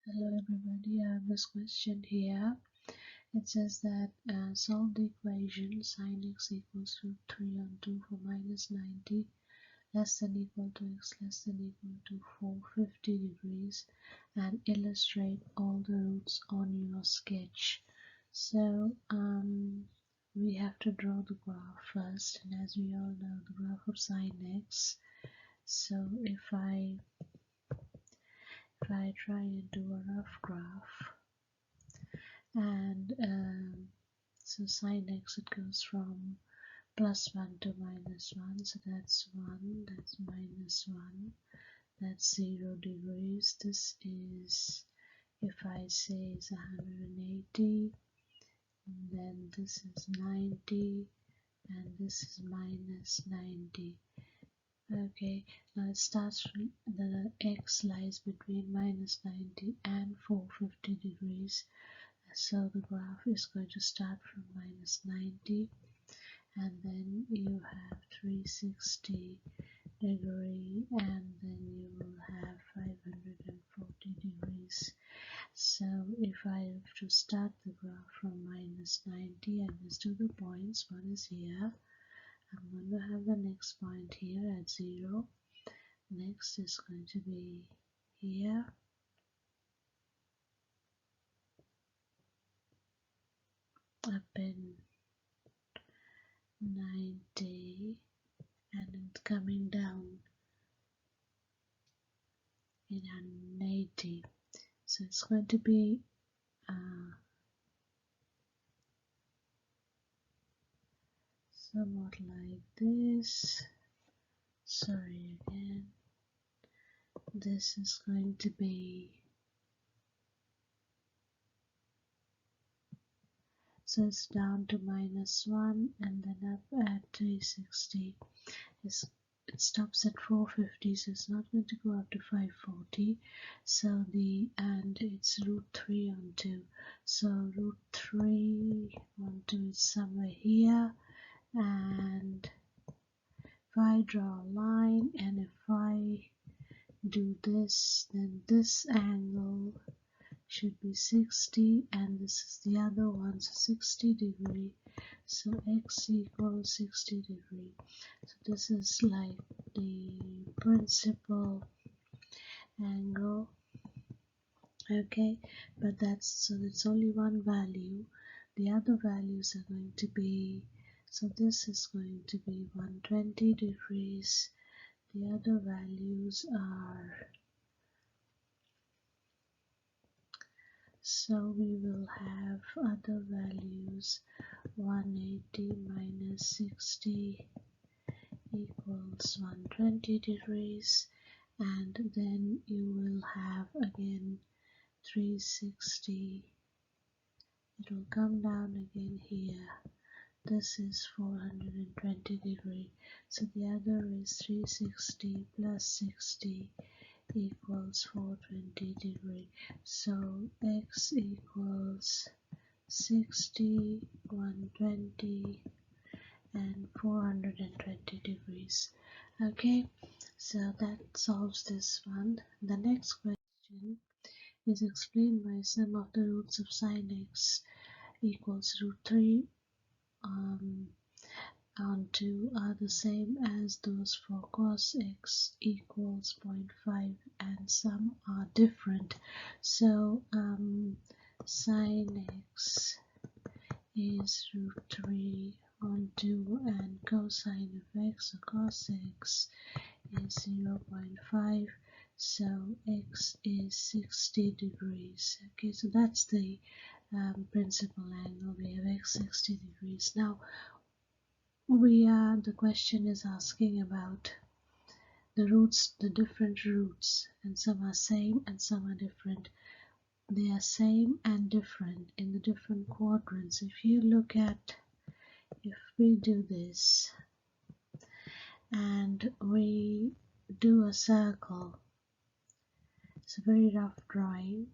Hello everybody, I have this question here. It says that solve the equation sin x equals root 3 on 2 for minus 90 less than equal to x less than equal to 450 degrees and illustrate all the roots on your sketch. So we have to draw the graph first, and as we all know, the graph of sin x. So if I try and do a rough graph, and so sin x, it goes from +1 to -1, so that's 1, that's -1, that's 0 degrees. This is, if I say, is 180, and then this is 90, and this is -90. Okay, now it starts from the x lies between -90 and 450 degrees. So the graph is going to start from -90, and then you have 360 degree, and then you will have 540 degrees. So if I have to start the graph from -90, and let's do the points. One is here. I'm going to have the next point here at 0. Next is going to be here. Up in 90, and it's coming down in 180. So it's going to be somewhat like this. Sorry again. This is going to be, so it's down to -1, and then up at 360. It stops at 450, so it's not going to go up to 540. So and it's root 3 on 2. So root 3 on 2 is somewhere here, and if I draw a line, and if I do this, then this angle should be 60, and this is the other one, so 60 degree. So x equals 60 degree. So this is like the principal angle. Okay, but it's only one value. The other values are going to be, so this is going to be 120 degrees. The other values are, so we will have other values. 180 minus 60 equals 120 degrees, and then you will have again 360. It will come down again here. This is 420 degree. So the other is 360 plus 60 equals 420 degree. So x equals 60, 120, and 420 degrees. Okay, so that solves this one. The next question is explained by sum of the roots of sin x equals root 3 on 2 are the same as those for cos x equals 0.5, and some are different. So sin x is root 3 on 2, and cosine of x, or cos x, is 0.5. So x is 60 degrees. Okay, so that's the principal angle. We have x 60 degrees. Now the question is asking about the roots, the different roots, and some are same and some are different. They are same and different in the different quadrants. If you look at, if we do this and we do a circle, it's a very rough drawing,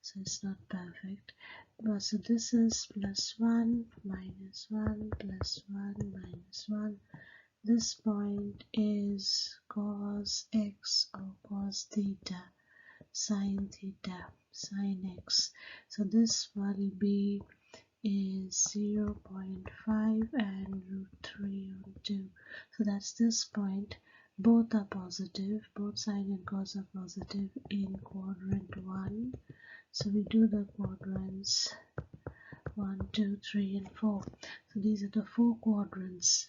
so it's not perfect. But so this is +1, -1, +1, -1. This point is cos x or cos theta. sine theta, sine x. So this will be is 0.5 and root 3 on 2. So that's this point. Both are positive, both sine and cos are positive in quadrant 1. So we do the quadrants 1, 2, 3 and 4. So these are the 4 quadrants.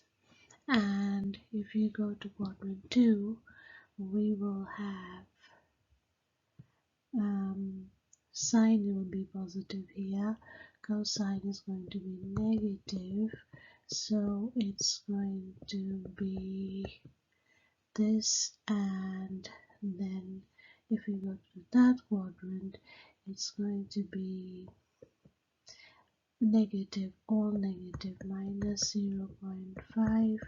And if you go to quadrant 2, we will have sine will be positive here, cosine is going to be negative, so it's going to be this, and then if we go to the third quadrant, it's going to be negative, all negative, minus 0.5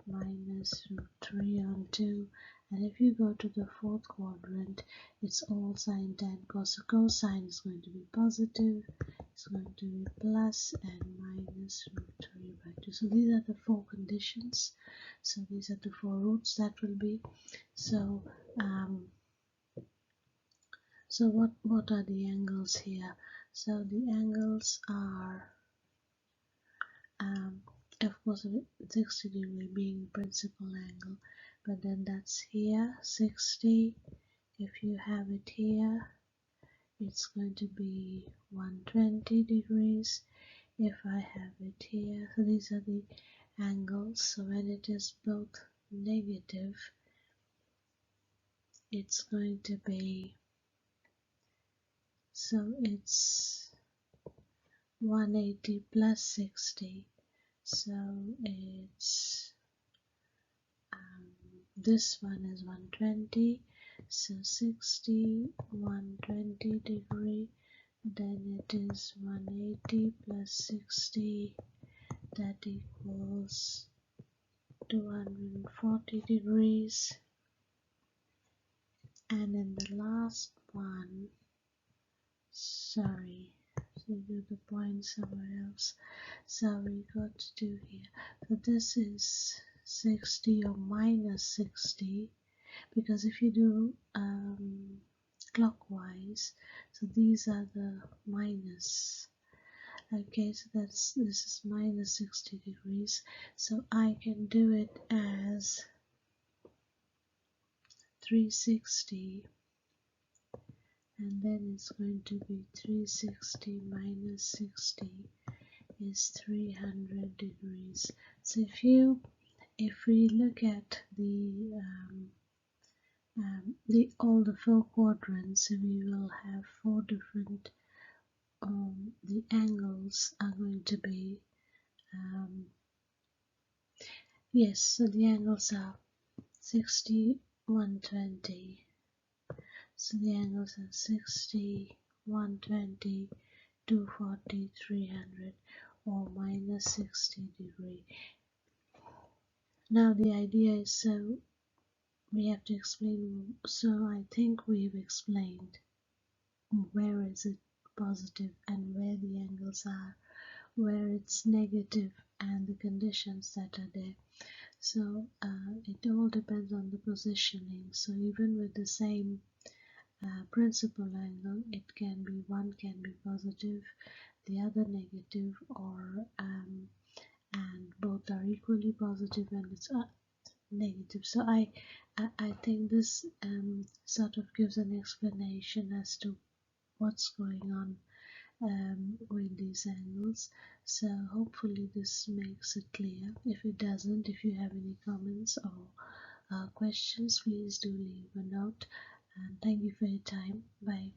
minus root 3 on 2, and if you go to the fourth quadrant, it's all sine, tan, cos. So cosine is going to be positive, it's going to be plus and minus root 3 by 2. So these are the 4 conditions. So these are the 4 roots that will be. So what are the angles here? So the angles are of course 60 degree being principal angle, but then that's here 60. If you have it here, it's going to be 120 degrees. If I have it here, so these are the angles. So when it is both negative, it's going to be, so it's 180 plus 60. So it's this one is 120, so 60, 120 degree, then it is 180 plus 60, that equals 240 degrees. And in the last one, sorry, so do the point somewhere else. So we got to do here, so this is 60 or minus 60, because if you do clockwise, so these are the minus. Okay, so this is minus 60 degrees, so I can do it as 360, and then it's going to be 360 minus 60 is 300 degrees. So if we look at all the 4 quadrants, we will have 4 different the angles are going to be yes, so the angles are 60, 120. So the angles are 60, 120, 240, 300, or minus 60 degree. Now the idea is, so we have to explain, so I think we've explained where is it positive and where the angles are, where it's negative and the conditions that are there. So it all depends on the positioning. So even with the same principal angle, it can be, one can be positive, the other negative, or and both are equally positive and it's negative. So I think this sort of gives an explanation as to what's going on with these angles. So hopefully this makes it clear. If it doesn't, if you have any comments or questions, please do leave a note, and thank you for your time. Bye.